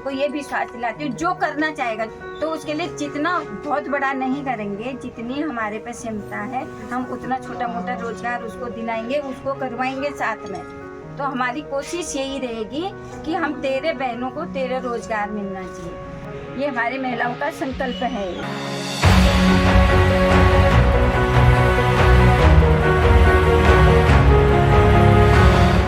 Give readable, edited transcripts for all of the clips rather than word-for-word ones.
को ये विश्वास दिलाती हूँ जो करना चाहेगा तो उसके लिए जितना बहुत बड़ा नहीं करेंगे, जितनी हमारे पे क्षमता है हम उतना छोटा मोटा रोजगार उसको दिलाएंगे, उसको करवाएंगे साथ में। तो हमारी कोशिश यही रहेगी कि हम तेरे बहनों को तेरे रोजगार मिलना चाहिए। ये हमारी महिलाओं का संकल्प है।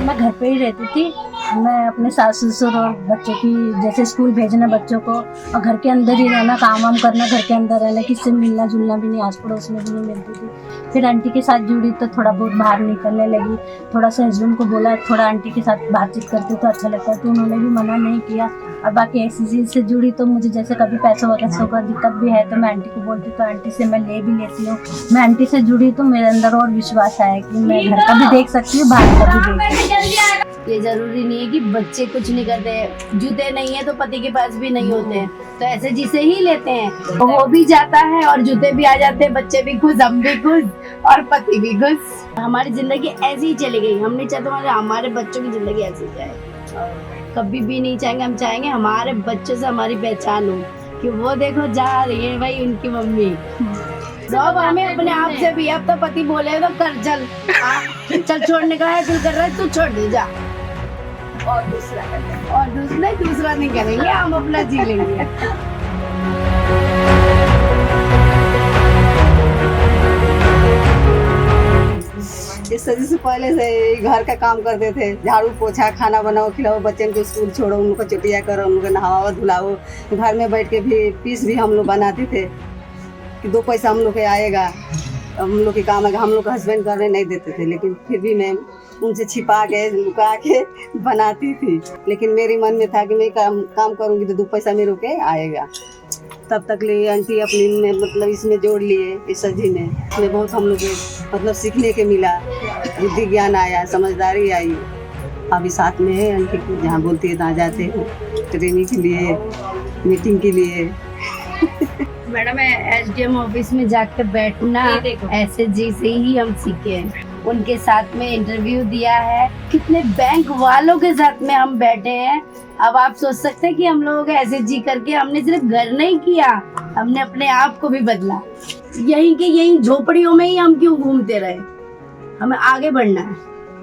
मैं घर पे ही रहती थी। मैं अपने सास ससुर और बच्चों की जैसे स्कूल भेजना बच्चों को, और घर के अंदर ही रहना, काम वाम करना, घर के अंदर रहना, किसी से मिलना जुलना भी नहीं, आस पड़ोस में भी नहीं मिलती थी। फिर आंटी के साथ जुड़ी तो थोड़ा बहुत बाहर निकलने लगी। थोड़ा सा हस्बैंड को बोला थोड़ा आंटी के साथ बातचीत करती तो अच्छा लगता, तो उन्होंने भी मना नहीं किया। और बाकी ऐसी चीज़ से जुड़ी तो मुझे जैसे कभी पैसों वगैरह का दिक्कत भी है तो मैं आंटी को बोलती तो आंटी से मैं ले भी लेती हूँ। मैं आंटी से जुड़ी तो मेरे अंदर और विश्वास आया कि मैं घर का भी देख सकती हूँ, बाहर का भी देख सकती हूँ। ये जरूरी नहीं है कि बच्चे कुछ नहीं करते, जूते नहीं है तो पति के पास भी नहीं होते हैं, तो ऐसे जिसे ही लेते हैं तो हो भी जाता है और जूते भी आ जाते हैं, बच्चे भी खुश, हम भी खुश और पति भी खुश। हमारी जिंदगी ऐसी ही चली गई। हम नहीं चाहते हमारे बच्चों की जिंदगी ऐसी जाए, कभी भी नहीं चाहेंगे। हम चाहेंगे हमारे बच्चों से हमारी पहचान हो कि वो देखो जा रही है भाई उनकी मम्मी। अब हमें अपने आप से भी, अब तो पति बोले तो कर चल, चल छोड़ने का है, दिल कर रहा है तू छोड़ दे जा, और दूसरा नहीं करेंगे, हम अपना जी लेंगे। इस सदी से पहले से घर का काम करते थे, झाड़ू पोछा, खाना बनाओ, खिलाओ, बच्चन को स्कूल छोड़ो, उनको चुटिया करो, उनको नहाओ धुलाओ। घर में बैठ के भी पीस भी हम लोग बनाते थे कि 2 पैसा हम लोग के आएगा, हम लोग के काम आएगा। हम लोग का हस्बैंड करने नहीं देते थे, लेकिन फिर भी मैं उनसे छिपा के लुका के बनाती थी। लेकिन मेरे मन में था कि मैं काम करूँगी तो 2 पैसा मेरे के आएगा। तब तक ले आंटी अपनी ने मतलब इसमें जोड़ लिए, इस सजी ने। इसमें बहुत हम लोग मतलब सीखने के मिला, बुद्धि ज्ञान आया, समझदारी आई। अभी साथ में है आंटी को, जहाँ बोलती है तहाँ जाते हैं ट्रेनिंग के लिए, मीटिंग के लिए। मैडम एसडीएम ऑफिस में जाकर बैठना ऐसे जी से ही हम सीखे हैं। उनके साथ में इंटरव्यू दिया है, कितने बैंक वालों के साथ में हम बैठे हैं। अब आप सोच सकते हैं कि हम लोगों को ऐसे जी करके हमने सिर्फ घर नहीं किया, हमने अपने आप को भी बदला। यहीं के यहीं झोपड़ियों में ही हम क्यों घूमते रहे, हमें आगे बढ़ना है।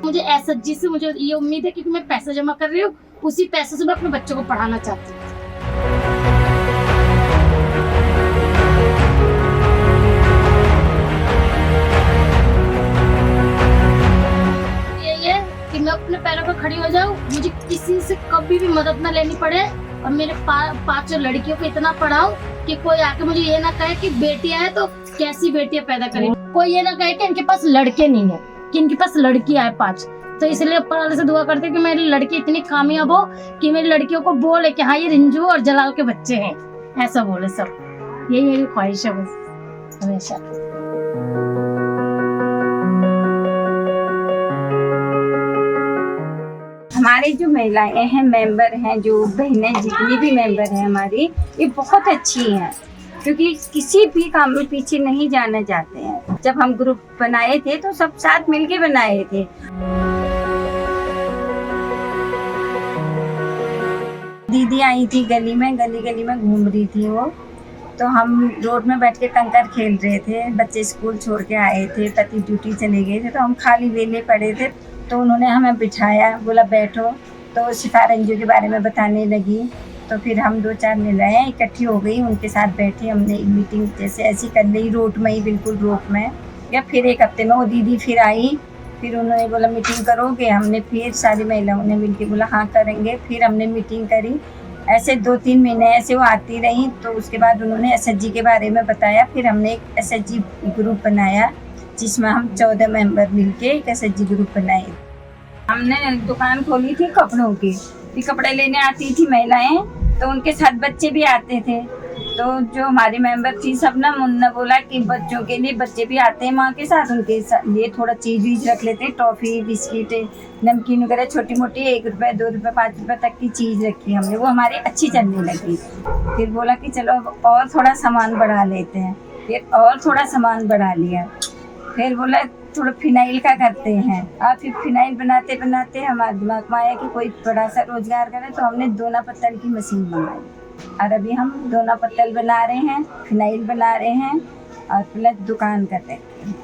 मुझे एसएचजी से मुझे ये उम्मीद है क्योंकि मैं पैसा जमा कर रही हूँ, उसी पैसे से मैं अपने बच्चों को पढ़ाना चाहती हूँ। मैं अपने पैरों पर खड़ी हो जाऊं, मुझे किसी से कभी भी मदद ना लेनी पड़े, और मेरे 5 लड़कियों को इतना पढ़ाऊं कि कोई आके मुझे ये ना कहे कि बेटियां हैं तो कैसी बेटियां पैदा करें, कोई ये ना कहे कि इनके पास लड़के नहीं है, कि इनके पास लड़कियां है 5। तो इसलिए ऊपर वाले से दुआ करते हैं कि मेरी लड़की इतनी कामयाब हो कि मेरी लड़कियों को बोले कि हाँ ये रिंजू और जलाल के बच्चे हैं, ऐसा बोले सब। यही मेरी ख्वाहिश है बस हमेशा। हमारी जो महिलाएं हैं, मेंबर हैं, जो बहनें जितनी भी मेंबर हैं हमारी, ये बहुत अच्छी हैं, क्योंकि किसी भी काम में पीछे नहीं जाना चाहते हैं। जब हम ग्रुप बनाए थे तो सब साथ मिलके बनाए थे। दीदी आई थी गली में घूम रही थी वो, तो हम रोड में बैठ के कंकर खेल रहे थे, बच्चे स्कूल छोड़ के आए थे, पति ड्यूटी चले गए थे, तो हम खाली वेले पड़े थे। तो उन्होंने हमें बिठाया, बोला बैठो, तो सितारंजू के बारे में बताने लगी। तो फिर हम 2-4 महिलाएं इकट्ठी हो गई, उनके साथ बैठे, हमने एक मीटिंग जैसे ऐसी कर ली, रोड में ही, बिल्कुल रोड में। या फिर 1 हफ्ते में वो दीदी फिर आई, फिर उन्होंने बोला मीटिंग करोगे, हमने फिर सारी महिलाओं ने मिलकर बोला हाँ करेंगे। फिर हमने मीटिंग करी, ऐसे 2-3 महीने ऐसे वो आती रही। तो उसके बाद उन्होंने एसएचजी के बारे में बताया, फिर हमने एक एसएचजी ग्रुप बनाया जिसमें हम 14 मेंबर मिलके एक एसएचजी ग्रुप बनाए। हमने दुकान खोली थी कपड़ों की, कपड़े लेने आती थी महिलाएं, तो उनके साथ बच्चे भी आते थे। तो जो हमारी मेंबर थी सब ना, उन्होंने बोला कि बच्चों के लिए, बच्चे भी आते हैं माँ के साथ, उनके लिए थोड़ा चीज़ वीज रख लेते हैं, टॉफ़ी, बिस्किट, नमकीन वगैरह, छोटी मोटी 1 रुपये, 2 रुपये, 5 रुपये तक की चीज़ रखी हमने, वो हमारी अच्छी चलने लगी। फिर बोला कि चलो और थोड़ा सामान बढ़ा लेते हैं, फिर और थोड़ा सामान बढ़ा लिया। फिर बोला थोड़ा फिनाइल का करते हैं। और फिर फिनाइल बनाते बनाते हमारे दिमाग में आया कि कोई बड़ा सा रोजगार करें, तो हमने दोना पत्तल की मशीन मंगाई और अभी हम दोना पत्तल बना रहे हैं, फिनाइल बना रहे हैं और प्लस दुकान कर रहे हैं।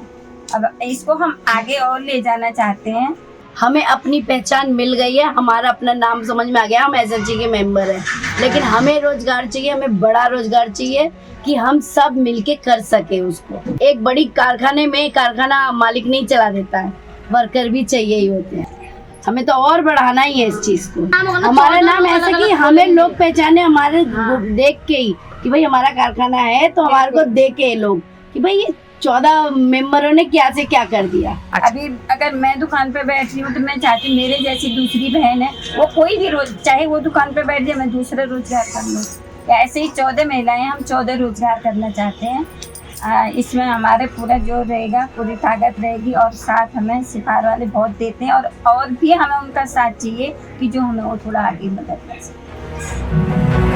अब इसको हम आगे और ले जाना चाहते हैं। हमें अपनी पहचान मिल गई है, हमारा अपना नाम समझ में आ गया, हम एसएचजी के मेंबर हैं, लेकिन हमें रोजगार चाहिए, हमें बड़ा रोजगार चाहिए कि हम सब मिलके कर सके उसको। एक बड़ी कारखाने में कारखाना मालिक नहीं चला देता है, वर्कर भी चाहिए ही होते हैं। हमें तो और बढ़ाना ही है इस चीज को। हमारा नाम ऐसा कि हमें लोग पहचाने हमारे देख के ही कि भाई हमारा कारखाना है, तो हमारे को देखे लोग कि भाई ये 14 मेंबरों ने क्या से क्या कर दिया। अभी अगर मैं दुकान पे बैठ रही हूँ तो मैं चाहती मेरे जैसी दूसरी बहन है, वो कोई भी रोज चाहे वो दुकान पे बैठ जाए, मैं दूसरा रोजगार कर लूँ। ऐसे ही 14 महिलाएं, हम 14 रोजगार करना चाहते हैं। इसमें हमारे पूरा जोर रहेगा, पूरी ताकत रहेगी और साथ हमें सिफार वाले बहुत देते हैं और भी हमें उनका साथ चाहिए कि जो हमें वो थोड़ा आगे मदद कर सके।